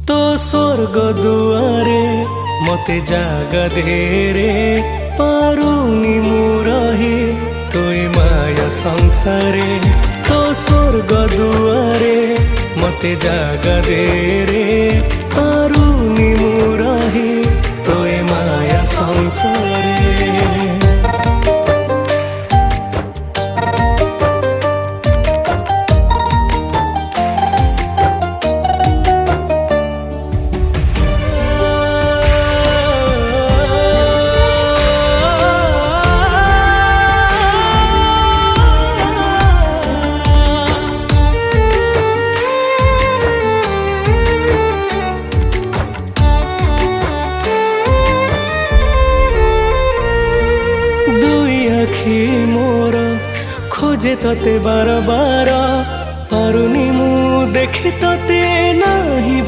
तो स्वर्ग दुआरे मते जागा दे रे पारुनी मु रही तोय माया संसारे। तो स्वर्ग दुआरे मते जागा दे रे पारुनी मु रही तोय माया संसारे। आखि मोर खोजे तते बार बार पारुनी मु देखि तते नाही।